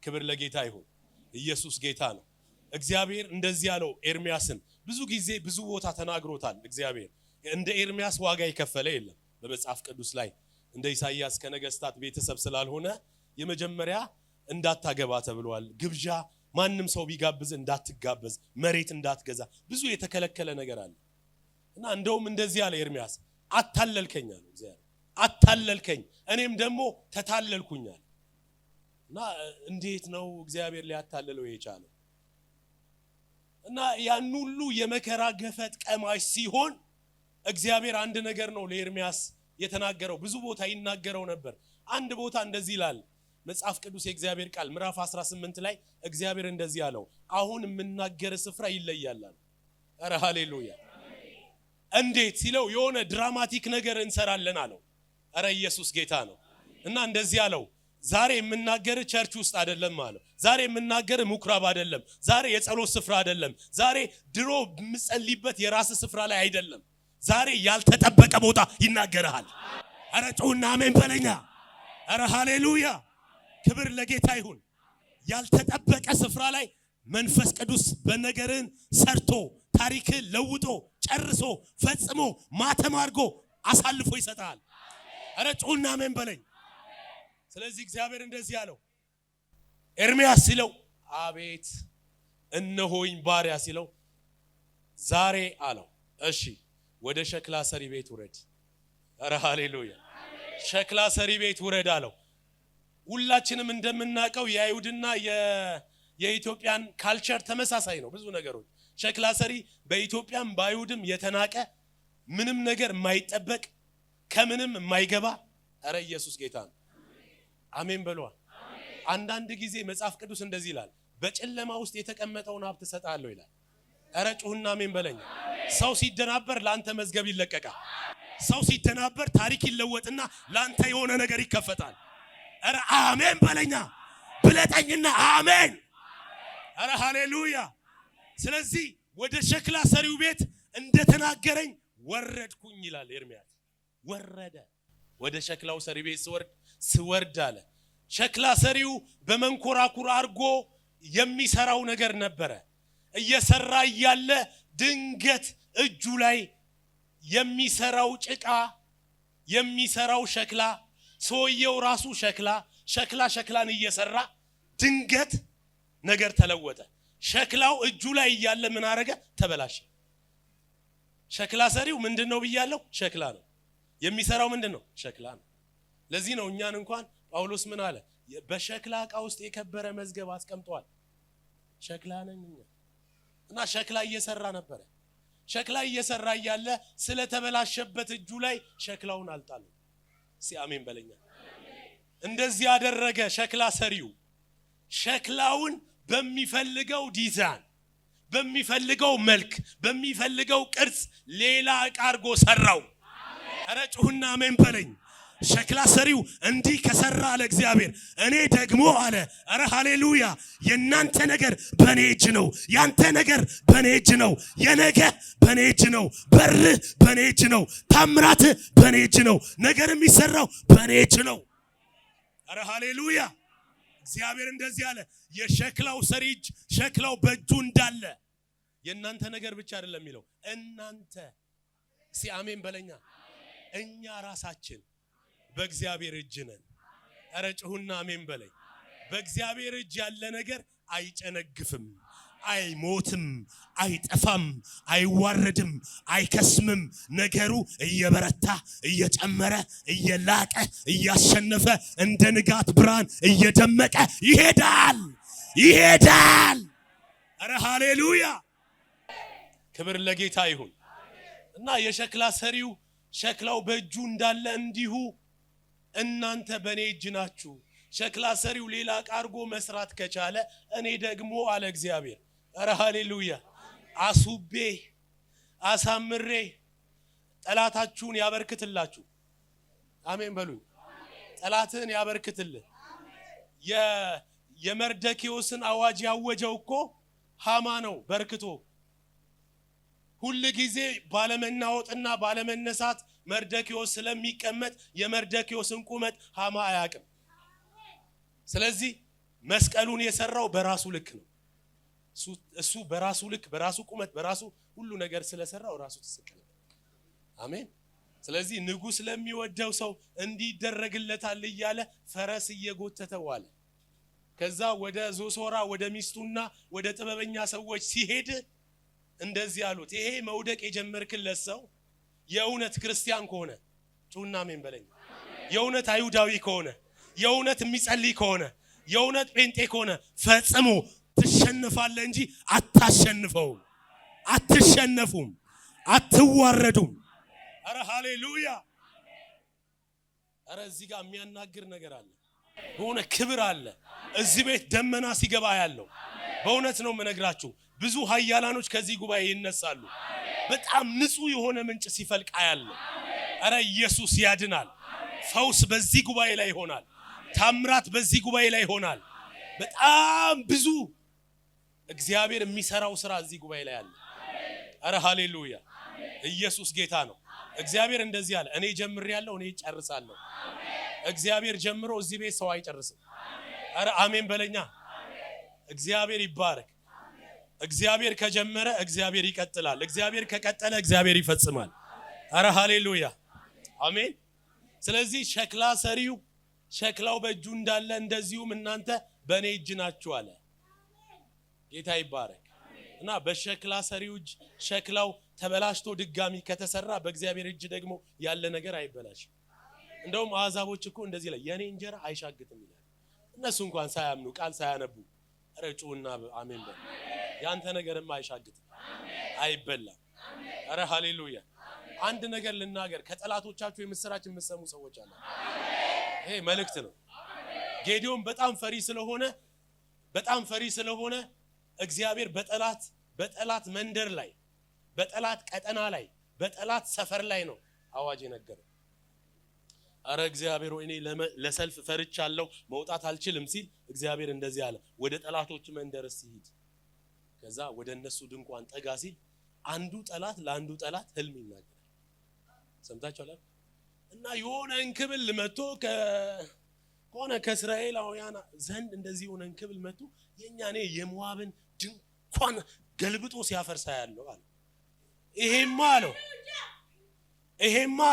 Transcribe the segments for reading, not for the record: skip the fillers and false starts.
ክብር ለጌታ ይሁን። ኢየሱስ ጌታ ነው። እግዚአብሔር እንደዚህ ያለው ኤርሚያስን ብዙ ጊዜ ብዙ ቦታ ተናግሮታል። እግዚአብሔር እንደ ኤርሚያስ ዋጋ የከፈለ የለም በመጽሐፍ ቅዱስ ላይ። እንደ ኢሳይያስ ከነገስታት ቤተሰብ ስላልሆነ የመጀመሪያ እንዳታገባ ተብሏል። ግብዣ ማንም ሰው ቢጋብዝ እንዳትጋበዝ፣ መሬት እንዳትገዛ፣ ብዙ የተከለከለ ነገር አለ እና እንደውም እንደዚህ ያለ ኤርሚያስ አታለልከኝ አለ እግዚአብሔር። አታለልከኝ እኔም ደግሞ ተታለልኩኛል። እና እንዴት ነው እግዚአብሔር ሊያታልለው የቻለው? እና ያን ሁሉ የመከራ ገፈት ቀማሽ ሲሆን እግዚአብሔር አንድ ነገር ነው ለኤርሚያስ የተናገረው። ብዙ ቦታ ይናገረው ነበር። አንድ ቦታ እንደዚህ ይላል መጽሐፍ ቅዱስ የእግዚአብሔር ቃል ምዕራፍ 18 ላይ እግዚአብሔር እንደዚህ ያለው አሁን የምናገር ስፍራ ይለያል አለ። ኧረ ሃሌሉያ! እንዴት ሲለው የሆነ ድራማቲክ ነገር እንሰራለን አለው። ኧረ ኢየሱስ ጌታ ነው። እና እንደዚህ ያለው ዛሬ የምናገር ቸርች ውስጥ አይደለም ማለት። ዛሬ የምናገር ምኩራብ አይደለም። ዛሬ የጸሎት ስፍራ አይደለም። ዛሬ ድሮ የምጸልይበት የራስ ስፍራ ላይ አይደለም። ዛሬ ያልተጠበቀ ቦታ ይናገርሃል። አረ ጮና አሜን በለኛ። አረ ሃሌሉያ! ክብር ለጌታ ይሁን። ያልተጠበቀ ስፍራ ላይ መንፈስ ቅዱስ በነገርን ሰርቶ ታሪክን ለውጦ ጨርሶ ፈጽሞ ማተም አድርጎ አሳልፎ ይሰጣል። አረ ጮና አሜን በለኝ። ስለዚህ እግዚአብሔር እንደዚህ ያለው ኤርሚያስ ሲለው አቤት እነሆኝ ባሪያ ሲለው ዛሬ አለው እሺ ወደ ሸክላ ሰሪ ቤት ውረድ። አረ ሃሌሉያ! ሸክላ ሰሪ ቤት ውረድ አለው። ሁላችንም እንደምናውቀው የአይሁድና የኢትዮጵያን ካልቸር ተመሳሳይ ነው። ብዙ ነገሮች ሸክላ ሰሪ በኢትዮጵያም በአይሁድም የተናቀ ምንም ነገር የማይጠበቅ ከምንም የማይገባ። አረ ኢየሱስ ጌታ ነው። አሜን በሏ። አንዳንድ ጊዜ መጽሐፍ ቅዱስ እንደዚህ ይላል በጨለማ ውስጥ የተቀመጠውን ሀብት ሰጣለሁ ይላል። አረ ጩህና አሜን በለኝ። ሰው ሲደናበር ላንተ መዝገብ ይለቀቃል። ሰው ሲደናበር ታሪክ ይለወጥና ላንተ የሆነ ነገር ይከፈታል። አረ አሜን በለኛ ብለጠኝና አሜን። አረ ሃሌሉያ! ስለዚህ ወደ ሸክላ ሰሪው ቤት እንደተናገረኝ ወረድኩኝ ይላል ኤርሚያስ። ወረደ ወደ ሸክላው ሰሪ ቤት ስወርድ አለ። ሸክላ ሰሪው በመንኮራኩር አርጎ የሚሰራው ነገር ነበረ። እየሰራ እያለ ድንገት እጁ ላይ የሚሰራው ጭቃ የሚሰራው ሸክላ ሰውየው ራሱ ሸክላን እየሰራ ድንገት ነገር ተለወጠ። ሸክላው እጁ ላይ እያለ ምን አረገ? ተበላሸ። ሸክላ ሰሪው ምንድነው ብያለሁ? ሸክላ ነው። የሚሰራው ምንድነው? ሸክላ ነው። ለዚህ ነው እኛን እንኳን ጳውሎስ ምን አለ? በሸክላ ዕቃ ውስጥ የከበረ መዝገብ አስቀምጧል። ሸክላ ነኝ እና ሸክላ እየሰራ ነበር። ሸክላ እየሰራ እያለ ስለተበላሸበት እጁ ላይ ሸክላውን አልጣለው። አሜን በለኛ። እንደዚህ ያደረገ ሸክላ ሰሪው ሸክላውን በሚፈልገው ዲዛይን በሚፈልገው መልክ በሚፈልገው ቅርጽ ሌላ ዕቃ አድርጎ ሰራው። አረ ጩህና አሜን በለኝ። ሸክላ ሰሪው እንዲህ ከሰራ አለ እግዚአብሔር እኔ ደግሞ አለ አረ ሃሌሉያ የናንተ ነገር በኔ እጅ ነው። ያንተ ነገር በኔ እጅ ነው። የነገ በኔ እጅ ነው። በር በኔ እጅ ነው። ታምራት በኔ እጅ ነው። ነገር የሚሰራው በኔ እጅ ነው። አረ ሃሌሉያ! እግዚአብሔር እንደዚህ አለ የሸክላው ሰሪ እጅ ሸክላው በእጁ እንዳለ የናንተ ነገር ብቻ አይደለም የሚለው እናንተ አሜን በለኛ። እኛ ራሳችን በእግዚአብሔር እጅ ነን። አረ ጩህና አሜን በለኝ። በእግዚአብሔር እጅ ያለ ነገር አይጨነግፍም፣ አይሞትም፣ አይጠፋም፣ አይዋረድም፣ አይከስምም። ነገሩ እየበረታ እየጨመረ እየላቀ እያሸነፈ እንደ ንጋት ብርሃን እየደመቀ ይሄዳል። አረ ሃሌሉያ! ክብር ለጌታ ይሁን። እና የሸክላ ሰሪው ሸክላው በእጁ እንዳለ እንዲሁ እናንተ በኔ እጅ ናችሁ። ሸክላ ሰሪው ሌላ ዕቃ አድርጎ መስራት ከቻለ እኔ ደግሞ አለ እግዚአብሔር አረ ሃሌሉያ አሱቤ አሳምሬ ጠላታችሁን ያበርክትላችሁ። አሜን በሉኝ። ጠላትን ያበርክትልህ። የመርደኪዮስን አዋጅ ያወጀው እኮ ሃማ ነው። በርክቶ ሁሉ ጊዜ ባለመናወጥና ባለመነሳት መርደኪዮስ ስለሚቀመጥ የመርደኪዮስን ቁመት ሃማ አያውቅም። ስለዚህ መስቀሉን የሰራው በራሱ ልክ ነው። እሱ በራሱ ልክ በራሱ ቁመት በራሱ ሁሉ ነገር ስለሰራው ራሱ ተሰቀለ። አሜን። ስለዚህ ንጉስ ለሚወደው ሰው እንዲደረግለታል እያለ ፈረስ እየጎተተ ዋለ። ከዛ ወደ ዞሶራ ወደ ሚስቱና ወደ ጥበበኛ ሰዎች ሲሄድ እንደዚህ አሉት፣ ይሄ መውደቅ የጀመርክለት ሰው የእውነት ክርስቲያን ከሆነ ጩና አሜን በለኝ። የእውነት አይሁዳዊ ከሆነ የእውነት የሚጸልይ ከሆነ የእውነት ጴንጤ ከሆነ ፈጽሞ ትሸነፋለህ እንጂ አታሸንፈውም። አትሸነፉም፣ አትዋረዱም። አረ ሃሌሉያ! አረ እዚህ ጋር የሚያናግር ነገር አለ። በእውነ ክብር አለ። እዚህ ቤት ደመና ሲገባ ያለው በእውነት ነው የምነግራችሁ። ብዙ ኃያላኖች ከዚህ ጉባኤ ይነሳሉ። በጣም ንጹህ የሆነ ምንጭ ሲፈልቅ ያለው። አረ ኢየሱስ ያድናል። ፈውስ በዚህ ጉባኤ ላይ ይሆናል። ታምራት በዚህ ጉባኤ ላይ ይሆናል። በጣም ብዙ እግዚአብሔር የሚሰራው ስራ እዚህ ጉባኤ ላይ አለ። አረ ሃሌሉያ! ኢየሱስ ጌታ ነው። እግዚአብሔር እንደዚህ አለ፣ እኔ ጀምሬያለሁ፣ እኔ እጨርሳለሁ። እግዚአብሔር ጀምሮ እዚህ ቤት ሰው አይጨርስም። አረ አሜን በለኛ። እግዚአብሔር ይባረክ። እግዚአብሔር ከጀመረ እግዚአብሔር ይቀጥላል። እግዚአብሔር ከቀጠለ እግዚአብሔር ይፈጽማል። አረ ሃሌሉያ አሜን። ስለዚህ ሸክላ ሰሪው ሸክላው በእጁ እንዳለ እንደዚሁም እናንተ በእኔ እጅ ናችሁ አለ። ጌታ ይባረክ። እና በሸክላ ሰሪው እጅ ሸክላው ተበላሽቶ ድጋሚ ከተሰራ በእግዚአብሔር እጅ ደግሞ ያለ ነገር አይበላሽም። እንደውም አሕዛቦች እኮ እንደዚህ ላይ የኔ እንጀራ አይሻግትም ይላል። እነሱ እንኳን ሳያምኑ ቃል ሳያነቡ ረጩና አሜን በል። ያንተ ነገርም አይሻግትም፣ አይበላም። አረ ሃሌሉያ! አንድ ነገር ልናገር፣ ከጠላቶቻችሁ የምስራች የምትሰሙ ሰዎች አለ። ይሄ መልእክት ነው። ጌዲዮን በጣም ፈሪ ስለሆነ እግዚአብሔር በጠላት መንደር ላይ በጠላት ቀጠና ላይ በጠላት ሰፈር ላይ ነው አዋጅ የነገረው። አረ እግዚአብሔር ወይ እኔ ለሰልፍ ፈርቻለሁ መውጣት አልችልም ሲል እግዚአብሔር እንደዚህ አለ፣ ወደ ጠላቶች መንደር ሲሄድ ከዛ ወደ እነሱ ድንኳን ጠጋ ሲል አንዱ ጠላት ለአንዱ ጠላት ህልም ይናገራል። ሰምታችኋል? እና የሆነ እንክብል መጥቶ ከሆነ ከእስራኤላውያን ዘንድ እንደዚህ የሆነ እንክብል መጥቶ የኛኔ የሞዓብን ድንኳን ገልብጦ ሲያፈርሳ ያለው አለ። ይሄማ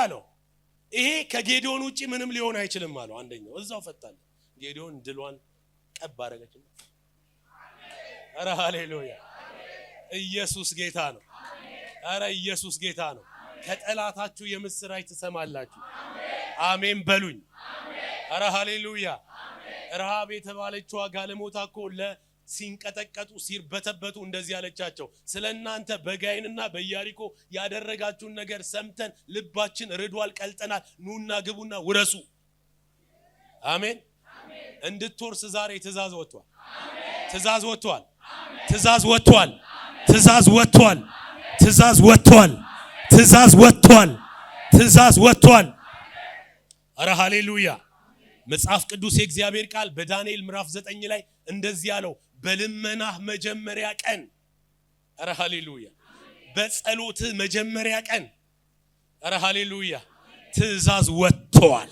አለው ይሄ ከጌዲዮን ውጪ ምንም ሊሆን አይችልም አለው። አንደኛው እዛው ፈታለ። ጌዲዮን ድሏን ቀብ አረገች። አረ ሃሌሉያ! ኢየሱስ ጌታ ነው። አረ ኢየሱስ ጌታ ነው። ከጠላታችሁ የምስራች ትሰማላችሁ። አሜን በሉኝ። አረ ሃሌሉያ! ረሃብ የተባለችው ጋለሞታ እኮ ሲንቀጠቀጡ ሲርበተበቱ እንደዚህ ያለቻቸው፣ ስለናንተ በጋይንና በኢያሪኮ ያደረጋችሁን ነገር ሰምተን ልባችን ርዷል፣ ቀልጠናል። ኑና ግቡና ውረሱ። አሜን። እንድትወርስ ዛሬ ትእዛዝ ወጥቷል። ትእዛዝ ወጥቷል። ትእዛዝ ወጥቷል። ትእዛዝ ወጥቷል። ትእዛዝ ወጥቷል። ትእዛዝ ወጥቷል። ትእዛዝ ወጥቷል። አረ ሃሌሉያ! መጽሐፍ ቅዱስ የእግዚአብሔር ቃል በዳንኤል ምዕራፍ 9 ላይ እንደዚህ ያለው፣ በልመናህ መጀመሪያ ቀን፣ አረ ሃሌሉያ፣ በጸሎት መጀመሪያ ቀን፣ አረ ሃሌሉያ፣ ትእዛዝ ወጥቷል።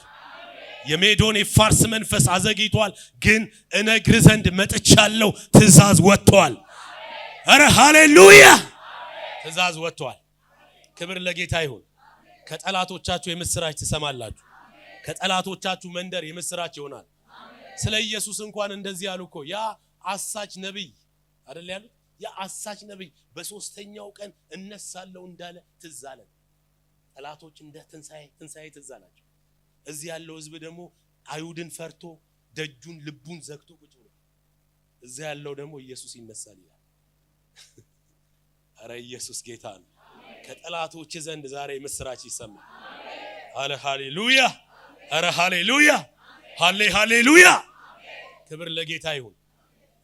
የሜዶን የፋርስ መንፈስ አዘግይቷል፣ ግን እነግር ዘንድ መጥቻለሁ። ትእዛዝ ወጥቷል። አረ ሃሌሉያ! ትእዛዝ ወጥቷል። ክብር ለጌታ ይሁን። ከጠላቶቻችሁ የምስራች ትሰማላችሁ። ከጠላቶቻችሁ መንደር የምስራች ይሆናል። ስለ ኢየሱስ እንኳን እንደዚህ ያሉ እኮ ያ አሳች ነብይ አይደል ያሉት? ያ አሳች ነብይ በሶስተኛው ቀን እነሳለሁ እንዳለ ትዝ አለን። ጠላቶች እንደ ትንሳኤ ትዝ አላቸው። እዚህ ያለው ህዝብ ደግሞ አይሁድን ፈርቶ ደጁን ልቡን ዘግቶ ቁጭ ብሎ፣ እዚህ ያለው ደግሞ ኢየሱስ ይነሳል ይላል። አረ ኢየሱስ ጌታ ነው። ከጠላቶች ዘንድ ዛሬ ምስራች ይሰማል። አለ ሃሌሉያ! አረ ሃሌሉያ! ሃሌሉያ! ክብር ለጌታ ይሁን።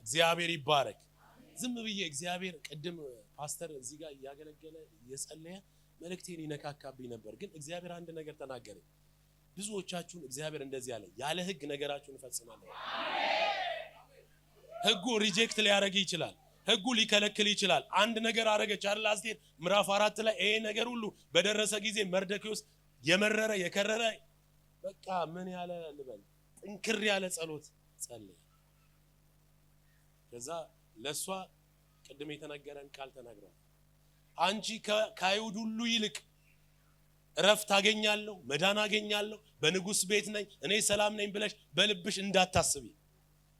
እግዚአብሔር ይባረክ። ዝም ብዬ እግዚአብሔር ቅድም ፓስተር እዚህ ጋር ያገለገለ የጸለየ መልእክቴን ይነካካብኝ ነበር፣ ግን እግዚአብሔር አንድ ነገር ተናገረ። ብዙዎቻችሁን እግዚአብሔር እንደዚህ ያለ ያለ ህግ ነገራችሁን ፈጽማለሁ። ህጉ ሪጀክት ሊያደርግ ይችላል። ህጉ ሊከለክል ይችላል። አንድ ነገር አረገች አይደል አስቴር ምዕራፍ 4 ላይ ይሄ ነገር ሁሉ በደረሰ ጊዜ መርዶክዮስ የመረረ የከረረ በቃ ምን ያለ ልበል ጥንክር ያለ ጸሎት ጸለየ። ከዛ ለሷ ቅድም የተነገረን ቃል ተናግሯል። አንቺ ከአይሁድ ሁሉ ይልቅ እረፍት አገኛለሁ መዳን አገኛለሁ በንጉስ ቤት ነኝ እኔ ሰላም ነኝ ብለሽ በልብሽ እንዳታስቢ።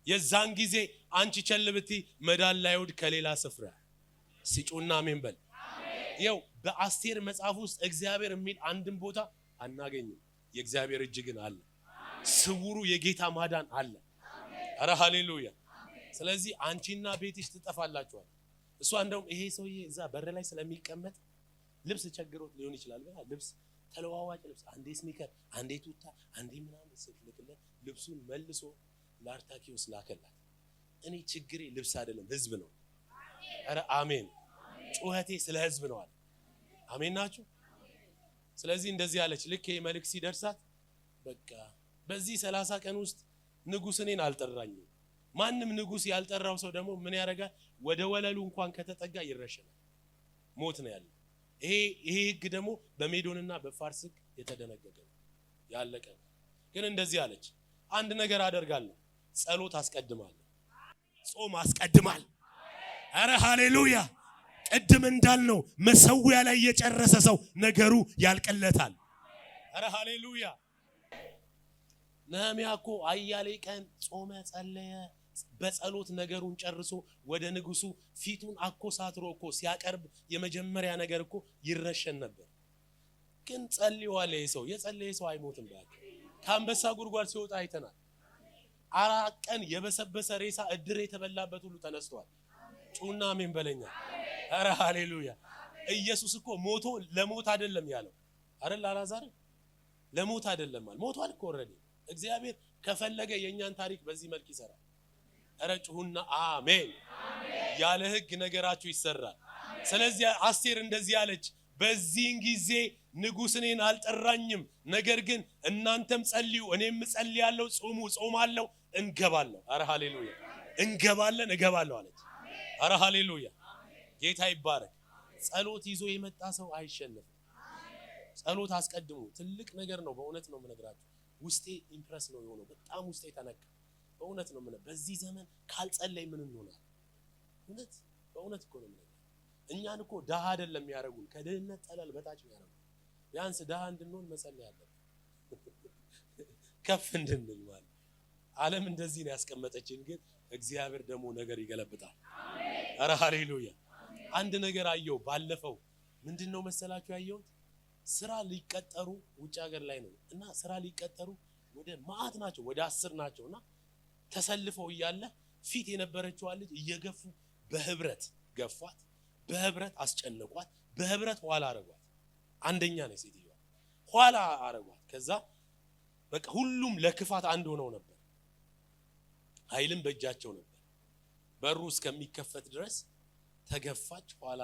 የዛን ጊዜ አንቺ ቸልብቲ መዳን ላይወድ ከሌላ ስፍራ ሲጮና አሜን በል። ይኸው በአስቴር መጽሐፍ ውስጥ እግዚአብሔር የሚል አንድም ቦታ አናገኝም። የእግዚአብሔር እጅ ግን አለ። ስውሩ የጌታ ማዳን አለ። አረ ሃሌሉያ። ስለዚህ አንቺና ቤትሽ ትጠፋላችኋል። እሷ እንደውም ይሄ ሰውዬ እዛ በር ላይ ስለሚቀመጥ ልብስ ቸግሮት ሊሆን ይችላል። ልብስ ተለዋዋጭ ልብስ አንዴ ስኒከር አንዴ ቱታ አንዴ ምናምን ስትልክለት ልብሱን መልሶ ለአርታኪዮስ ላከላት። እኔ ችግሬ ልብስ አይደለም ህዝብ ነው። አረ አሜን። ጩኸቴ ስለ ህዝብ ነው አለ። አሜን ናችሁ? ስለዚህ እንደዚህ አለች። ልክ ይሄ መልእክት ሲደርሳት በቃ በዚህ 30 ቀን ውስጥ ንጉስ እኔን አልጠራኝም። ማንም ንጉስ ያልጠራው ሰው ደግሞ ምን ያደርጋል? ወደ ወለሉ እንኳን ከተጠጋ ይረሸናል፣ ሞት ነው ያለው። ይሄ ህግ ደግሞ በሜዶንና በፋርስ የተደነገገ ነው፣ ያለቀ ነው። ግን እንደዚህ አለች፣ አንድ ነገር አደርጋለሁ፣ ጸሎት አስቀድማለሁ፣ ጾም አስቀድማል። አረ ሃሌሉያ። ቅድም እንዳልነው መሰዊያ ላይ የጨረሰ ሰው ነገሩ ያልቀለታል። አረ ሃሌሉያ። ነህምያ እኮ አያሌ ቀን ጾመ ጸለየ፣ በጸሎት ነገሩን ጨርሶ ወደ ንጉሱ ፊቱን አኮሳትሮ እኮ ሲያቀርብ የመጀመሪያ ነገር እኮ ይረሸን ነበር። ግን ጸልዩዋል። ሰው የጸለየ ሰው አይሞትም። ባክ ከአንበሳ ጉድጓድ ሲወጣ አይተናል። 4 ቀን የበሰበሰ ሬሳ እድር የተበላበት ሁሉ ተነስቷል። ጩና አሜን በለኛ። አረ ሃሌሉያ። ኢየሱስ እኮ ሞቶ ለሞት አይደለም ያለው አይደል? አላዛር ለሞት አይደለም ማለት ሞቷል እኮ ኦሬዲ። እግዚአብሔር ከፈለገ የኛን ታሪክ በዚህ መልክ ይሰራል። አረ ጩሁና አሜን። ያለ ህግ ነገራችሁ ይሰራል። ስለዚህ አስቴር እንደዚህ አለች፣ በዚህን ጊዜ ንጉስ እኔን አልጠራኝም፣ ነገር ግን እናንተም ጸልዩ እኔም ጸልያለሁ፣ ጾሙ ጾማለሁ፣ እንገባለሁ። አረ ሃሌሉያ። እንገባለን እገባለሁ አለች። አረ ሃሌሉያ። ጌታ ይባረክ። ጸሎት ይዞ የመጣ ሰው አይሸነፍም። ጸሎት አስቀድሙ። ትልቅ ነገር ነው። በእውነት ነው የምነግራችሁ። ውስጤ ኢምፕረስ ነው የሆነው። በጣም ውስጤ ተነካ። በእውነት ነው የምነግርህ። በዚህ ዘመን ካልጸለይ ምን እንሆናለን? በእውነት እኮ ነው የምነግርህ። እኛን እኮ ደሃ አይደለም የሚያደርጉን፣ ከድህነት ጠለል በታች የሚያደርጉን። ቢያንስ ደሃ እንድንሆን መጸለይ አለብን፣ ከፍ እንድንል ማለት። ዓለም እንደዚህ ነው ያስቀመጠችን፣ ግን እግዚአብሔር ደግሞ ነገር ይገለብጣል። አረ ሃሌሉያ። አንድ ነገር አየው ባለፈው። ምንድነው መሰላችሁ ያየሁት? ስራ ሊቀጠሩ ውጭ ሀገር ላይ ነው እና ስራ ሊቀጠሩ ወደ ማአት ናቸው፣ ወደ 10 ናቸውና ተሰልፈው እያለ ፊት የነበረችው ልጅ እየገፉ በህብረት ገፏት፣ በህብረት አስጨነቋት፣ በህብረት ኋላ አረጓት። አንደኛ ነው ሴትዮዋ፣ ኋላ አረጓት። ከዛ በቃ ሁሉም ለክፋት አንድ ሆነው ነበር፣ ኃይልም በእጃቸው ነበር። በሩ እስከሚከፈት ድረስ ተገፋች፣ ኋላ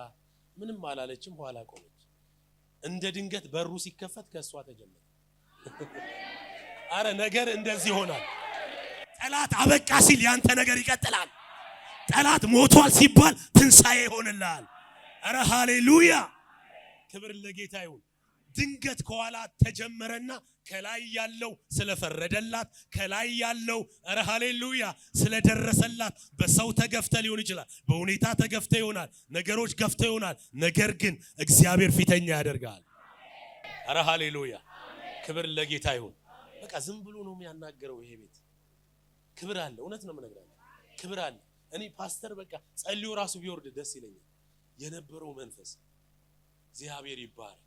ምንም አላለችም፣ ኋላ ቆመች። እንደ ድንገት በሩ ሲከፈት ከሷ ተጀመረ። አረ ነገር እንደዚህ ይሆናል። ጠላት አበቃ ሲል ያንተ ነገር ይቀጥላል። ጠላት ሞቷል ሲባል ትንሳኤ ይሆንልሃል። አረ ሃሌሉያ። ክብር ለጌታ ይሁን። ድንገት ከኋላ ተጀመረና ከላይ ያለው ስለፈረደላት፣ ከላይ ያለው አረ ሃሌሉያ ስለደረሰላት፣ በሰው ተገፍተ ሊሆን ይችላል፣ በሁኔታ ተገፍተ ይሆናል፣ ነገሮች ገፍተ ይሆናል። ነገር ግን እግዚአብሔር ፊተኛ ያደርጋል። አረ ሃሌሉያ። ክብር ለጌታ ይሁን። በቃ ዝም ብሎ ነው የሚያናገረው። ይሄ ቤት ክብር አለ። እውነት ነው የምነግራችሁ፣ ክብር አለ። እኔ ፓስተር በቃ ጸልዮ ራሱ ቢወርድ ደስ ይለኛል። የነበረው መንፈስ እግዚአብሔር ይባረክ።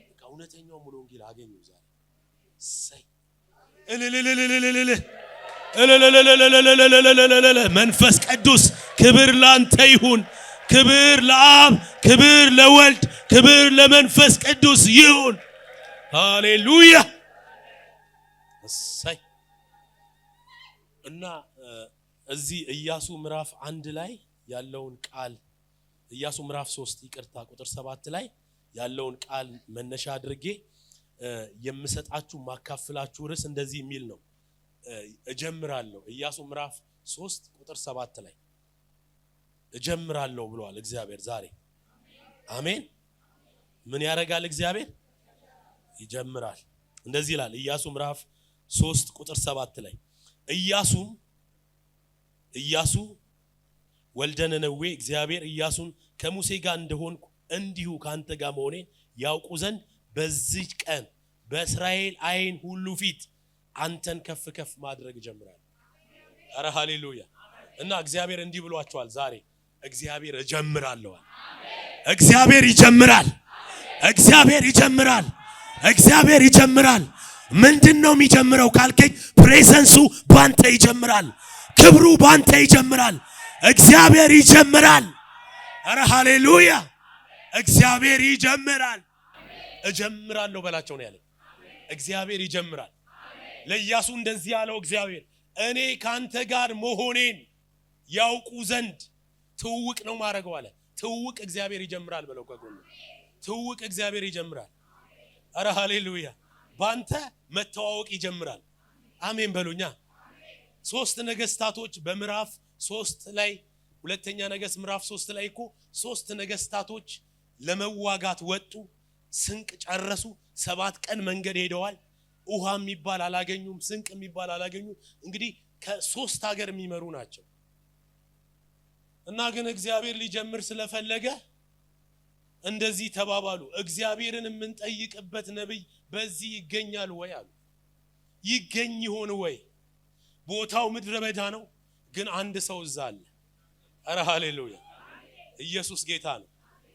በቃ እውነተኛው ሙሉ ወንጌል አገኘው ዛሬ። ሰይ መንፈስ ቅዱስ ክብር ላንተ ይሁን። ክብር ለአብ፣ ክብር ለወልድ፣ ክብር ለመንፈስ ቅዱስ ይሁን። ሃሌሉያ። ሰይ እና እዚህ ኢያሱ ምዕራፍ 1 ላይ ያለውን ቃል ኢያሱ ምዕራፍ 3 ይቅርታ ቁጥር 7 ላይ ያለውን ቃል መነሻ አድርጌ የምሰጣችሁ ማካፈላችሁ ርዕስ እንደዚህ የሚል ነው። እጀምራለሁ። ኢያሱ ምዕራፍ 3 ቁጥር 7 ላይ እጀምራለሁ ብሏል እግዚአብሔር ዛሬ። አሜን። ምን ያደርጋል እግዚአብሔር? ይጀምራል። እንደዚህ ይላል ኢያሱ ምዕራፍ 3 ቁጥር 7 ላይ ኢያሱ ወልደ ነነዌ እግዚአብሔር ኢያሱን ከሙሴ ጋር እንደሆንኩ እንዲሁ ካንተ ጋር መሆኔን ያውቁ ዘንድ በዚህ ቀን በእስራኤል አይን ሁሉ ፊት አንተን ከፍ ከፍ ማድረግ ጀምራለሁ። አረ ሃሌሉያ። እና እግዚአብሔር እንዲህ ብሏቸዋል ዛሬ እግዚአብሔር እጀምራለሁ። እግዚአብሔር ይጀምራል። እግዚአብሔር ይጀምራል። እግዚአብሔር ይጀምራል። ምንድነው የሚጀምረው ካልከኝ ፕሬዘንሱ ባንተ ይጀምራል። ክብሩ ባንተ ይጀምራል። እግዚአብሔር ይጀምራል። አረ ሃሌሉያ። እግዚአብሔር ይጀምራል። እጀምራለሁ በላቸው ነው ያለው። እግዚአብሔር ይጀምራል። ለኢያሱ እንደዚህ ያለው እግዚአብሔር እኔ ካንተ ጋር መሆኔን ያውቁ ዘንድ ትውውቅ ነው ማድረገው አለ። ትውውቅ እግዚአብሔር ይጀምራል በለው ከጎኑ። ትውውቅ እግዚአብሔር ይጀምራል። አረ ሃሌሉያ። ባንተ መተዋወቅ ይጀምራል። አሜን በሉኛ። 3 ነገስታቶች በምዕራፍ 3 ላይ ሁለተኛ ነገስት ምዕራፍ 3 ላይ እኮ 3 ነገስታቶች ለመዋጋት ወጡ። ስንቅ ጨረሱ። 7 ቀን መንገድ ሄደዋል። ውሃ የሚባል አላገኙም። ስንቅ የሚባል አላገኙም። እንግዲህ ከ3 ሀገር የሚመሩ ናቸው። እና ግን እግዚአብሔር ሊጀምር ስለፈለገ እንደዚህ ተባባሉ። እግዚአብሔርን የምንጠይቅበት ነብይ በዚህ ይገኛል ወይ አሉ። ይገኝ ይሆን ወይ? ቦታው ምድረ በዳ ነው፣ ግን አንድ ሰው እዛ አለ። አረ ሃሌሉያ። ኢየሱስ ጌታ ነው።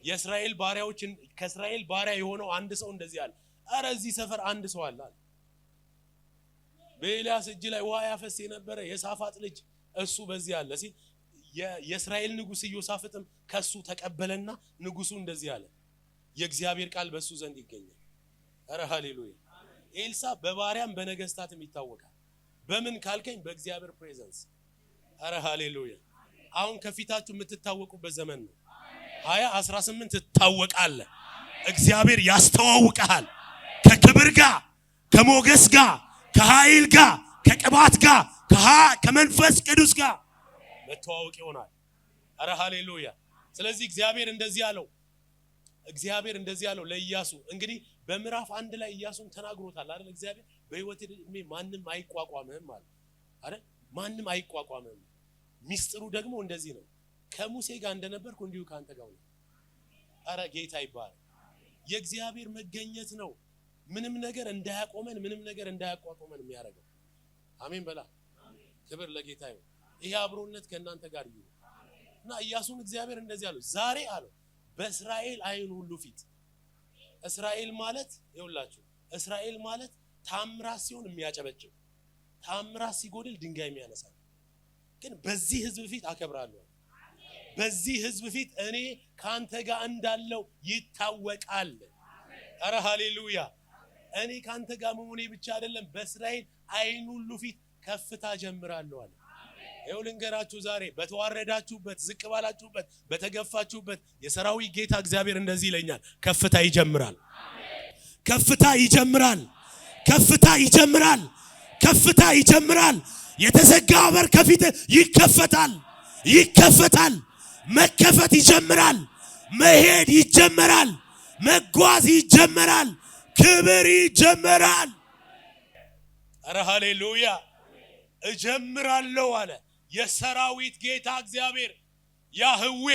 የእስራኤል ባሪያዎች ከእስራኤል ባሪያ የሆነው አንድ ሰው እንደዚህ አለ። አረ እዚህ ሰፈር አንድ ሰው አለ። በኤልያስ እጅ ላይ ውሃ ያፈስ የነበረ የሳፋጥ ልጅ እሱ በዚህ አለ ሲል የእስራኤል ንጉስ ኢዮሳፍጥም ከሱ ተቀበለና ንጉሱ እንደዚህ አለ፣ የእግዚአብሔር ቃል በሱ ዘንድ ይገኛል። አረ ሃሌሉያ። ኤልሳ በባሪያም በነገስታትም ይታወቃል። በምን ካልከኝ በእግዚአብሔር ፕሬዘንስ። አረ ሃሌሉያ። አሁን ከፊታችሁ የምትታወቁበት ዘመን ነው። 2018 ትታወቃለህ። እግዚአብሔር ያስተዋውቃል። ከክብር ጋር፣ ከሞገስ ጋር፣ ከኃይል ጋር፣ ከቅባት ጋር፣ ከመንፈስ ቅዱስ ጋር መተዋወቅ ይሆናል። አረ ሃሌሉያ። ስለዚህ እግዚአብሔር እንደዚህ ያለው ለኢያሱ እንግዲህ በምዕራፍ 1 ላይ ኢያሱን ተናግሮታል አይደል? እግዚአብሔር በህይወት ማንም አይቋቋምህም ማለት አይደል? ማንም አይቋቋምህም። ሚስጥሩ ደግሞ እንደዚህ ነው። ከሙሴ ጋር እንደነበርኩ እንዲሁ ካንተ ጋር ነው። አረ ጌታ ይባረክ። የእግዚአብሔር መገኘት ነው ምንም ነገር እንዳያቆመን፣ ምንም ነገር እንዳያቋቁመን የሚያደርገው። አሜን በላ። ክብር ለጌታ ይሁን። ይሄ አብሮነት ከእናንተ ጋር ይሁን። እና ኢያሱን እግዚአብሔር እንደዚህ አለው ዛሬ አለው በእስራኤል አይን ሁሉ ፊት። እስራኤል ማለት ይኸውላችሁ፣ እስራኤል ማለት ታምራት ሲሆን የሚያጨበጭብ፣ ታምራት ሲጎድል ድንጋይ የሚያነሳ፣ ግን በዚህ ህዝብ ፊት አከብራለሁ። በዚህ ህዝብ ፊት እኔ ካንተ ጋር እንዳለው ይታወቃል። አረ ሃሌሉያ። እኔ ካንተ ጋር መሆኔ ብቻ አይደለም፣ በእስራኤል አይን ሁሉ ፊት ከፍታ ጀምራለሁ አለ። ይኸው ልንገራችሁ ዛሬ በተዋረዳችሁበት፣ ዝቅ ባላችሁበት፣ በተገፋችሁበት የሰራዊት ጌታ እግዚአብሔር እንደዚህ ይለኛል፣ ከፍታ ይጀምራል። ከፍታ ይጀምራል። ከፍታ ይጀምራል። ከፍታ ይጀምራል። የተዘጋ በር ከፊት ይከፈታል። ይከፈታል። መከፈት ይጀምራል። መሄድ ይጀምራል። መጓዝ ይጀምራል። ክብር ይጀምራል። አረ ሃሌሉያ። እጀምራለሁ አለ የሰራዊት ጌታ እግዚአብሔር ያህዌ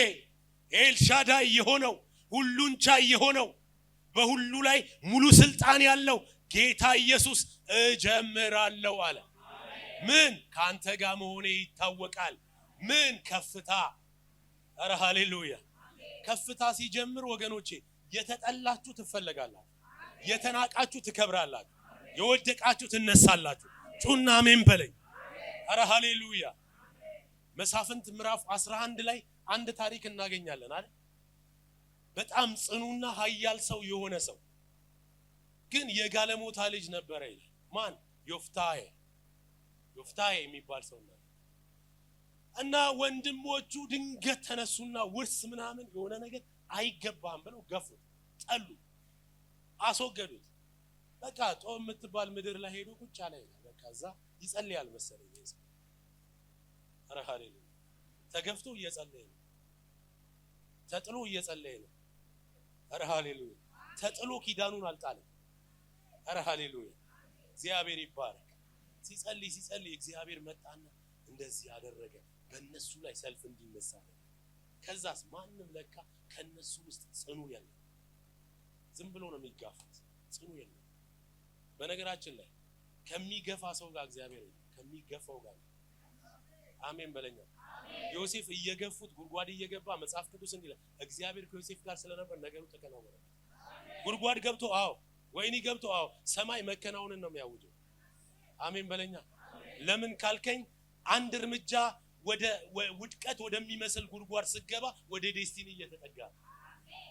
ኤልሻዳይ የሆነው ሁሉን ቻይ የሆነው በሁሉ ላይ ሙሉ ስልጣን ያለው ጌታ ኢየሱስ እጀምራለሁ አለ። ምን? ካንተ ጋር መሆኔ ይታወቃል። ምን? ከፍታ። አረ ሃሌሉያ። ከፍታ ሲጀምር ወገኖቼ የተጠላችሁ ትፈለጋላችሁ፣ የተናቃችሁ ትከብራላችሁ፣ የወደቃችሁ ትነሳላችሁ። ጩና አሜን በለኝ። አረ ሃሌሉያ። መሳፍንት ምዕራፍ 11 ላይ አንድ ታሪክ እናገኛለን አይደል? በጣም ጽኑና ኃያል ሰው የሆነ ሰው ግን የጋለሞታ ልጅ ነበረ ይላል። ማን? ዮፍታሔ የሚባል ሰው ነበር። እና ወንድሞቹ ድንገት ተነሱና ውርስ ምናምን የሆነ ነገር አይገባም ብለው ገፉት፣ ጠሉ፣ አስወገዱት። በቃ ጦም የምትባል ምድር ላይ ሄዶ ቁጭ አለ ይላል። በቃ እዛ ይጸልያል መሰለኝ። አረ ሃሌሉያ። ተገፍቶ እየጸለየ ነው። ተጥሎ እየጸለየ ነው። ኧረ ሃሌሉያ! ተጥሎ ኪዳኑን አልጣለም። ኧረ ሃሌሉያ! እግዚአብሔር ይባረክ። ሲጸልይ እግዚአብሔር መጣና እንደዚህ ያደረገ በእነሱ ላይ ሰልፍ እንዲነሳ ነው። ከዛስ ማንም ለካ ከነሱ ውስጥ ጽኑ የለም። ዝም ብሎ ነው የሚጋፉት። ጽኑ የለም። በነገራችን ላይ ከሚገፋ ሰው ጋር እግዚአብሔር ከሚገፋው ጋር አሜን በለኛ። ዮሴፍ እየገፉት ጉድጓድ እየገባ መጽሐፍ ቅዱስ እንዲል እግዚአብሔር ከዮሴፍ ጋር ስለነበር ነገሩ ተከናወነ። ጉድጓድ ገብቶ ወይኒ ገብቶ ሰማይ መከናወንን ነው የሚያውጀው። አሜን በለኛ። ለምን ካልከኝ አንድ እርምጃ ወደ ውድቀት ወደሚመስል ጉድጓድ ስገባ ወደ ዴስቲኒ እየተጠጋ ነው።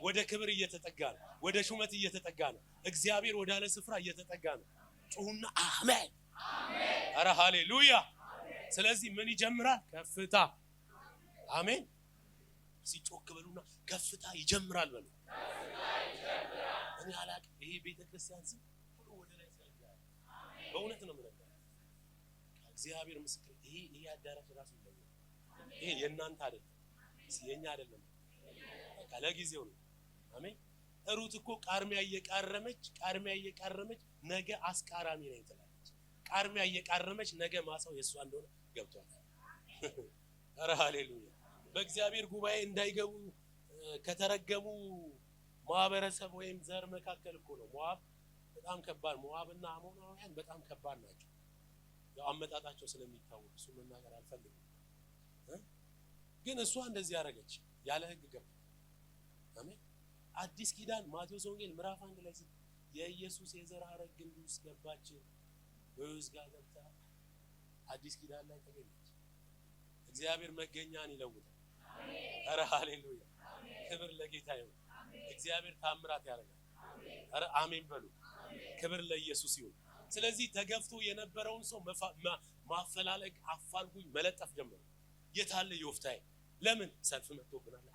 ወደ ክብር እየተጠጋ ነው። ወደ ሹመት እየተጠጋ ነው። እግዚአብሔር ወዳለ ስፍራ እየተጠጋ ነው። ጩሁና አሜን አሜን። ኧረ ሃሌሉያ። ስለዚህ ምን ይጀምራል? ከፍታ። አሜን። ሲጮክ በሉና ከፍታ ይጀምራል በሉ። እኔ አላቅም። ይሄ ቤተክርስቲያን ዝም ብሎ ወደ ላይ ይሰራል። በእውነት ነው ማለት እግዚአብሔር ምስክር። ይሄ አዳራሽ ራሱ ነው። ይሄ የእናንተ አይደለም፣ የኛ አይደለም። በቃ ለጊዜው ነው። አሜን። ሩት እኮ ቃርሚያ እየቃረመች ነገ አስቃራሚ ነኝ ትላለች። ቃርሚያ እየቃረመች ነገ ማሳው የሷ እንደሆነ ገብቷል። ኧረ ሃሌሉያ። በእግዚአብሔር ጉባኤ እንዳይገቡ ከተረገሙ ማህበረሰብ ወይም ዘር መካከል እኮ ነው። ሞዓብ በጣም ከባድ፣ ሞዓብና አሞናውያን በጣም ከባድ ናቸው። ያው አመጣጣቸው ስለሚታወቅ እሱ መናገር አልፈልግም። ግን እሷ እንደዚህ ያደረገች ያለ ህግ ገባ። አሜን። አዲስ ኪዳን ማቴዎስ ወንጌል ምዕራፍ 1 ላይ የኢየሱስ የዘር ሐረግ ግንድ ውስጥ ገባች። በውዝ ጋር ገብታ አዲስ ኪዳን ላይ ተገኘች። እግዚአብሔር መገኛን ይለውጣል። አሜን። ኧረ ሃሌሉያ። ክብር ለጌታ ይሁን። እግዚአብሔር ታምራት ያደርጋል። ኧረ አሜን በሉ። ክብር ለኢየሱስ ይሁን። ስለዚህ ተገፍቶ የነበረውን ሰው ማፈላለግ፣ አፋልጉኝ መለጠፍ ጀመሩ። የታለ ዮፍታሔ? ለምን ሰልፍ መጥቶብናል።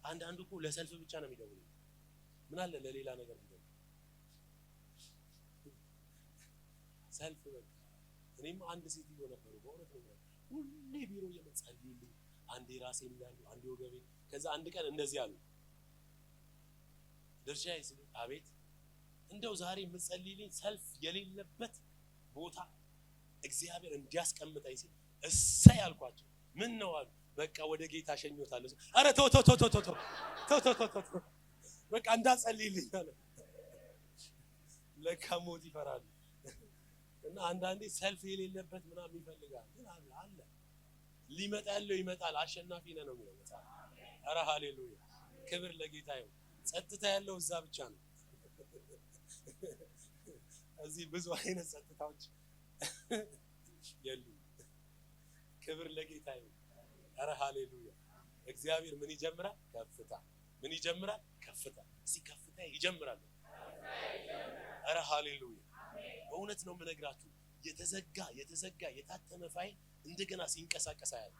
አንዳንዱ እኮ ለሰልፍ ብቻ ነው የሚደውለው። ምን አለ ለሌላ ነገር ቢደውል ሰልፍ በቃ። እኔም አንድ ሴትዮ ነበሩ በእውነት ነው ሁሌ ቢሮ እየመጸልዩልኝ፣ አንዴ ራሴን ይላሉ፣ አንዴ ወገቤ። ከዛ አንድ ቀን እንደዚህ አሉ ድርሻዬ ሲሉ፣ አቤት እንደው ዛሬ የምጸልይልኝ ሰልፍ የሌለበት ቦታ እግዚአብሔር እንዲያስቀምጠኝ ሲል እሰይ አልኳቸው። ምን ነው አሉ። በቃ ወደ ጌታ ሸኞታለሁ። አረ ተው በቃ እንዳጸልይልኝ አለ። ለካ ሞት ይፈራሉ። እና አንዳንዴ ሰልፍ የሌለበት ምናምን ይፈልጋል። ግን አለ ሊመጣ ያለው ይመጣል። አሸናፊ ነህ ነው የሚለው መጽሐፍ። አረ ሃሌሉያ። ክብር ለጌታ ይሁን። ጸጥታ ያለው እዛ ብቻ ነው። እዚህ ብዙ አይነት ጸጥታዎች የሉም። ክብር ለጌታ ይሁን። ኧረ ሃሌሉያ። እግዚአብሔር ምን ይጀምራል? ከፍታ። ምን ይጀምራል? ከፍታ። እስቲ ከፍታ ይጀምራል። ኧረ ሃሌሉያ። በእውነት ነው የምነግራችሁ። የተዘጋ የታተመ ፋይል እንደገና ሲንቀሳቀስ ያለ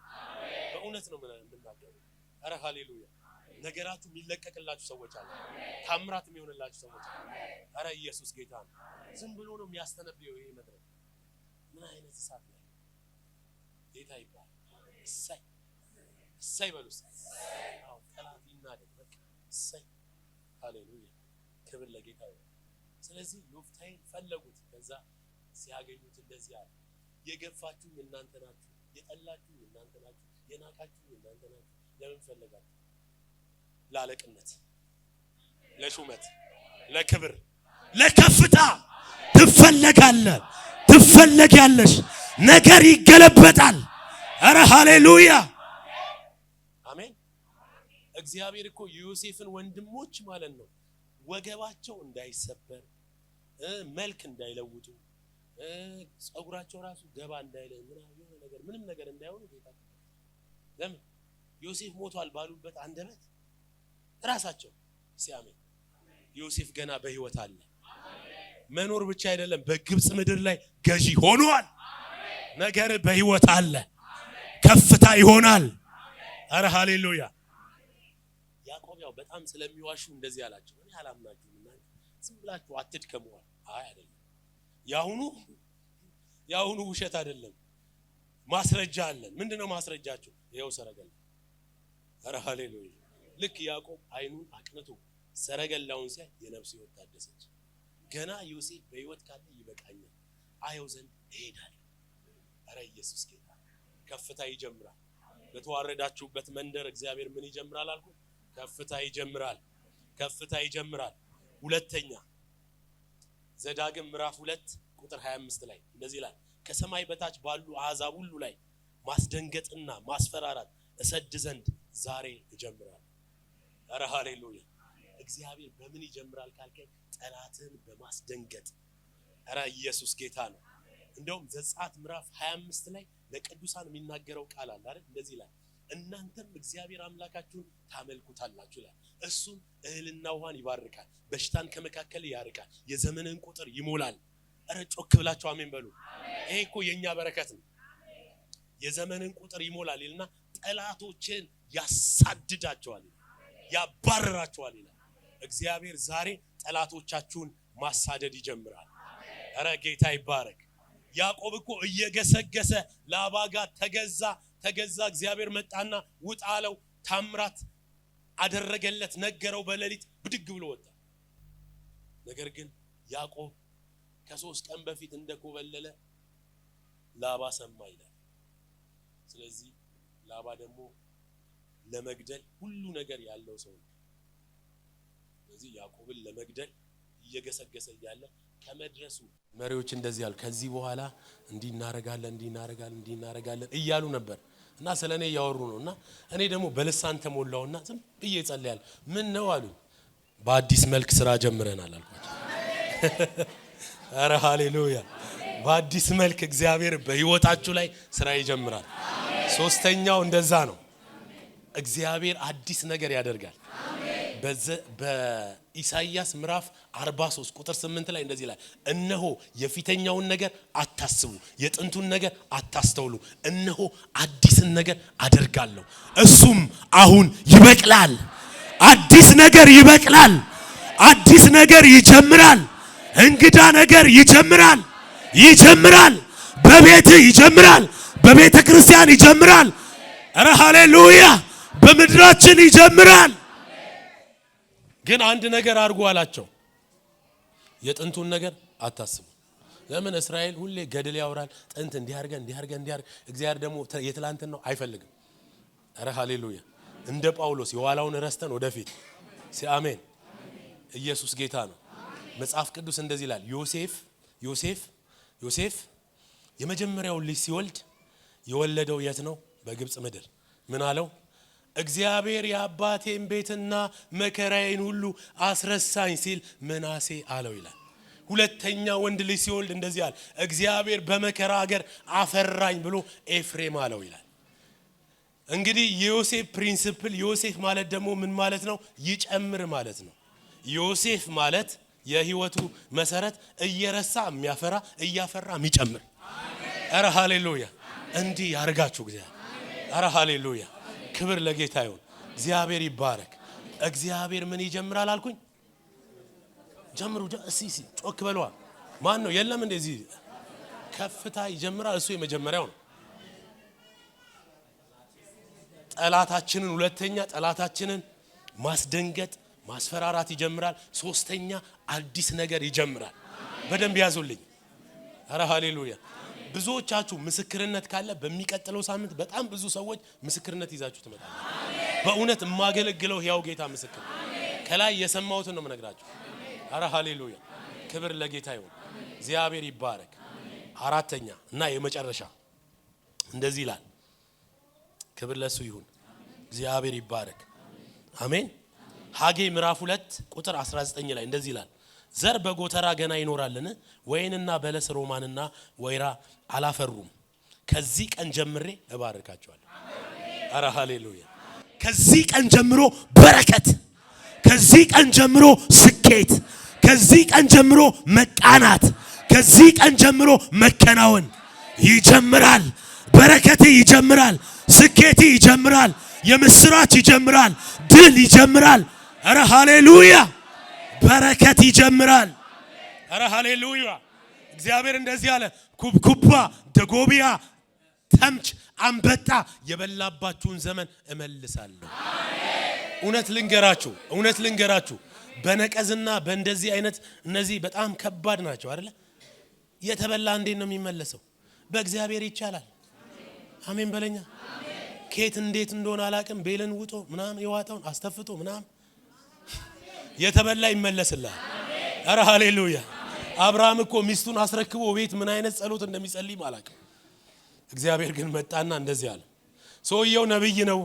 በእውነት ነው የምናገረው። ኧረ ሃሌሉያ። ነገራችሁ የሚለቀቅላችሁ ሰዎች አሉ። ታምራት የሚሆንላችሁ ሰዎች አሉ። ኧረ ኢየሱስ ጌታ ነው። ዝም ብሎ ነው የሚያስተነብየው ይሄ መድረክ። ምን አይነት እሳት ነው! ጌታ ይባል። እሰይ በሉ። አዎ ጠላት ይናደድ። በቃ እሰይ። ሃሌሉያ። ክብር ለጌታ ይሁን። ስለዚህ ዮፍታሔን ፈለጉት። ከዛ ሲያገኙት እንደዚህ አለ፣ የገፋችሁ እናንተ ናችሁ፣ የጠላችሁ እናንተ ናችሁ፣ የናቃችሁ እናንተ ናችሁ። ለምን ፈለጋችሁ? ለአለቅነት፣ ለሹመት፣ ለክብር፣ ለከፍታ ትፈለጋለህ፣ ትፈለጊያለሽ። ነገር ይገለበጣል። ኧረ ሃሌሉያ አሜን። እግዚአብሔር እኮ የዮሴፍን ወንድሞች ማለት ነው ወገባቸው እንዳይሰበር፣ መልክ እንዳይለውጡ፣ ጸጉራቸው ራሱ ገባ እንዳይለ ምንም ነገር እንዳይሆኑ ጌታ ለምን ዮሴፍ ሞቷል ባሉበት አንደበት ራሳቸው ሲያመን ዮሴፍ ገና በህይወት አለ። መኖር ብቻ አይደለም፣ በግብጽ ምድር ላይ ገዢ ሆኗል። ነገር በህይወት አለ። ከፍታ ይሆናል። ኧረ ሃሌሉያ። ያዕቆብ ያው በጣም ስለሚዋሹ እንደዚህ አላቸው፣ እኔ አላምናችሁም እና ዝም ብላችሁ አትድከሙ። አይ አይደለም፣ ያሁኑ ውሸት አይደለም፣ ማስረጃ አለን። ምንድነው ማስረጃችሁ? ይኸው ሰረገላ። ኧረ ሃሌሉያ። ልክ ያዕቆብ አይኑን አቅንቶ ሰረገላውን ሲያይ የነፍስ ሕይወት ታደሰች። ገና ዮሴፍ በሕይወት ካለ ይበቃኛል አየው ዘንድ እሄዳለሁ። ኧረ ኢየሱስ ጌታ። ከፍታ ይጀምራል። በተዋረዳችሁበት መንደር እግዚአብሔር ምን ይጀምራል አልኩ? ከፍታ ይጀምራል። ከፍታ ይጀምራል። ሁለተኛ ዘዳግም ምዕራፍ 2 ቁጥር 25 ላይ እንደዚህ ይላል፣ ከሰማይ በታች ባሉ አሕዛብ ሁሉ ላይ ማስደንገጥና ማስፈራራት እሰድ ዘንድ ዛሬ እጀምራለሁ። ኧረ ሃሌሉያ። እግዚአብሔር በምን ይጀምራል ካልከኝ ጠላትን በማስደንገጥ። ኧረ ኢየሱስ ጌታ ነው። እንደውም ዘጸአት ምዕራፍ 25 ላይ ለቅዱሳን የሚናገረው ቃል አለ አይደል? እንደዚህ ይላል፣ እናንተም እግዚአብሔር አምላካችሁን ታመልኩታላችሁ ይላል። እሱም እህልና ውሃን ይባርካል፣ በሽታን ከመካከል ያርቃል፣ የዘመንን ቁጥር ይሞላል። ኧረ ጮክ ብላችሁ አሜን በሉ። ይሄ እኮ የኛ በረከት ነው። የዘመንን ቁጥር ይሞላል ይልና ጠላቶችን ያሳድዳቸዋል፣ ያባረራቸዋል ይላል። እግዚአብሔር ዛሬ ጠላቶቻችሁን ማሳደድ ይጀምራል። ኧረ ጌታ ይባረክ። ያዕቆብ እኮ እየገሰገሰ ላባ ጋር ተገዛ። እግዚአብሔር መጣና ውጣ አለው። ታምራት አደረገለት፣ ነገረው። በሌሊት ብድግ ብሎ ወጣ። ነገር ግን ያዕቆብ ከ3 ቀን በፊት እንደኮበለለ ላባ ሰማ ይላል። ስለዚህ ላባ ደግሞ ለመግደል ሁሉ ነገር ያለው ሰው ነው። ስለዚህ ያዕቆብን ለመግደል እየገሰገሰ እያለ ከመድረሱ መሪዎች እንደዚህ ያሉ ከዚህ በኋላ እንዲህ እናረጋለን እያሉ ነበር እና ስለኔ ያወሩ ነውና እኔ ደግሞ በልሳን ተሞላውና ዝም ብዬ ጸልያለሁ። ምን ነው አሉኝ። በአዲስ መልክ ስራ ጀምረናል አልኳቸው። ኧረ ሃሌሉያ። በአዲስ መልክ እግዚአብሔር በህይወታችሁ ላይ ስራ ይጀምራል። ሶስተኛው እንደዛ ነው። እግዚአብሔር አዲስ ነገር ያደርጋል። በኢሳይያስ ምዕራፍ 43 ቁጥር 8 ላይ እንደዚህ ይላል፣ እነሆ የፊተኛውን ነገር አታስቡ፣ የጥንቱን ነገር አታስተውሉ፣ እነሆ አዲስን ነገር አደርጋለሁ፣ እሱም አሁን ይበቅላል። አዲስ ነገር ይበቅላል። አዲስ ነገር ይጀምራል። እንግዳ ነገር ይጀምራል። በቤት ይጀምራል። በቤተ ክርስቲያን ይጀምራል። ኧረ ሃሌሉያ። በምድራችን ይጀምራል። ግን አንድ ነገር አድርጉ አላቸው፣ የጥንቱን ነገር አታስቡ። ለምን እስራኤል ሁሌ ገድል ያወራል። ጥንት እንዲያርገን እግዚአብሔር ደግሞ የትላንትን ነው አይፈልግም። ኧረ ሃሌሉያ። እንደ ጳውሎስ የኋላውን ረስተን ወደፊት ሲአሜን። ኢየሱስ ጌታ ነው። መጽሐፍ ቅዱስ እንደዚህ ይላል፣ ዮሴፍ የመጀመሪያውን ልጅ ሲወልድ የወለደው የት ነው? በግብጽ ምድር። ምን አለው? እግዚአብሔር የአባቴን ቤትና መከራዬን ሁሉ አስረሳኝ ሲል ምናሴ አለው ይላል። ሁለተኛ ወንድ ልጅ ሲወልድ እንደዚህ አለ፣ እግዚአብሔር በመከራ ሀገር አፈራኝ ብሎ ኤፍሬም አለው ይላል። እንግዲህ የዮሴፍ ፕሪንሲፕል፣ ዮሴፍ ማለት ደግሞ ምን ማለት ነው? ይጨምር ማለት ነው። ዮሴፍ ማለት የህይወቱ መሰረት እየረሳ የሚያፈራ እያፈራ የሚጨምር። ኧረ ሃሌሉያ። እንዲህ ያርጋችሁ እግዚአብሔር። ኧረ ሃሌሉያ። ክብር ለጌታ ይሁን። እግዚአብሔር ይባረክ። እግዚአብሔር ምን ይጀምራል አልኩኝ? ጀምሩ። እሲ ጮክ በለዋ። ማን ነው? የለም እንደዚህ ከፍታ ይጀምራል። እሱ የመጀመሪያው ነው። ጠላታችንን፣ ሁለተኛ ጠላታችንን ማስደንገጥ ማስፈራራት ይጀምራል። ሶስተኛ አዲስ ነገር ይጀምራል። በደንብ ያዙልኝ። ኧረ ሃሌሉያ። ብዙዎቻችሁ ምስክርነት ካለ በሚቀጥለው ሳምንት በጣም ብዙ ሰዎች ምስክርነት ይዛችሁ ትመጣላችሁ። በእውነት የማገለግለው ያው ጌታ ምስክር ከላይ የሰማሁትን ነው የምነግራችሁ። ኧረ ሃሌሉያ። ክብር ለጌታ ይሁን። እግዚአብሔር ይባረክ። አራተኛ እና የመጨረሻ እንደዚህ ይላል። ክብር ለሱ ይሁን። እግዚአብሔር ይባረክ። አሜን። ሐጌ ምዕራፍ 2 ቁጥር 19 ላይ እንደዚህ ይላል፣ ዘር በጎተራ ገና ይኖራልን? ወይንና በለስ ሮማንና ወይራ አላፈሩም። ከዚህ ቀን ጀምሬ እባርካቸዋለሁ። ኧረ ሃሌሉያ። ከዚህ ቀን ጀምሮ በረከት፣ ከዚህ ቀን ጀምሮ ስኬት፣ ከዚህ ቀን ጀምሮ መቃናት፣ ከዚህ ቀን ጀምሮ መከናወን ይጀምራል። በረከት ይጀምራል። ስኬት ይጀምራል። የምስራች ይጀምራል። ድል ይጀምራል። ኧረ ሃሌሉያ። በረከት ይጀምራል። ኧረ ሃሌሉያ። እግዚአብሔር እንደዚህ አለ፣ ኩብኩባ፣ ደጎቢያ፣ ተምች፣ አንበጣ የበላባችሁን ዘመን እመልሳለሁ። እውነት ልንገራችሁ በነቀዝና በእንደዚህ አይነት እነዚህ በጣም ከባድ ናቸው አይደለ? የተበላ እንዴት ነው የሚመለሰው? በእግዚአብሔር ይቻላል። አሜን በለኛ። ኬት እንዴት እንደሆነ አላቅም። ቤልን ውጦ ምናምን የዋጣውን አስተፍቶ ምናምን የተበላ ይመለስልሃል። አረ ሃሌሉያ። አብርሃም እኮ ሚስቱን አስረክቦ ቤት ምን አይነት ጸሎት እንደሚጸልይ አላቅም። እግዚአብሔር ግን መጣና እንደዚህ አለ። ሰውየው ነብይ ነው።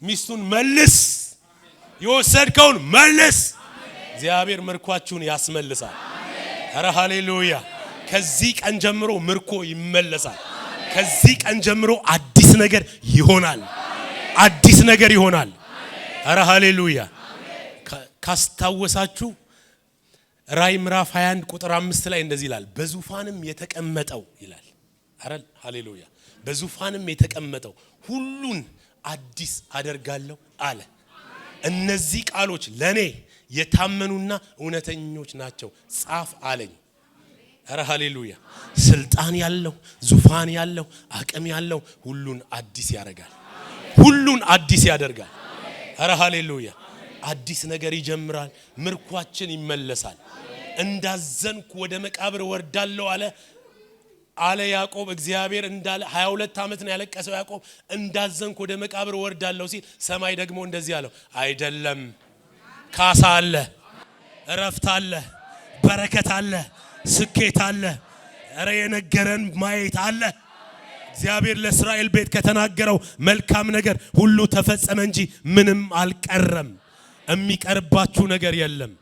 ሚስቱን መልስ፣ የወሰድከውን መልስ። እግዚአብሔር ምርኳችሁን ያስመልሳል። አረ ሃሌሉያ። ከዚህ ቀን ጀምሮ ምርኮ ይመለሳል። ከዚህ ቀን ጀምሮ አዲስ ነገር ይሆናል። አዲስ ነገር ይሆናል። አረ ሃሌሉያ። ካስታወሳችሁ ራዕይ ምዕራፍ 21 ቁጥር 5 ላይ እንደዚህ ይላል፣ በዙፋንም የተቀመጠው ይላል። አረ ሃሌሉያ። በዙፋንም የተቀመጠው ሁሉን አዲስ አደርጋለሁ አለ። እነዚህ ቃሎች ለኔ የታመኑና እውነተኞች ናቸው፣ ጻፍ አለኝ። አረ ሃሌሉያ። ስልጣን ያለው ዙፋን ያለው አቅም ያለው ሁሉን አዲስ ያደርጋል። ሁሉን አዲስ ያደርጋል። አረ ሃሌሉያ። አዲስ ነገር ይጀምራል። ምርኳችን ይመለሳል። እንዳዘንኩ ወደ መቃብር ወርዳለሁ አለ ያዕቆብ። እግዚአብሔር እንዳለ 22 ዓመት ነው ያለቀሰው ያዕቆብ። እንዳዘንኩ ወደ መቃብር ወርዳለሁ ሲል ሰማይ ደግሞ እንደዚህ አለው፣ አይደለም፣ ካሳ አለ፣ እረፍት አለ፣ በረከት አለ፣ ስኬት አለ። አረ የነገረን ማየት አለ። እግዚአብሔር ለእስራኤል ቤት ከተናገረው መልካም ነገር ሁሉ ተፈጸመ እንጂ ምንም አልቀረም። የሚቀርባችሁ ነገር የለም።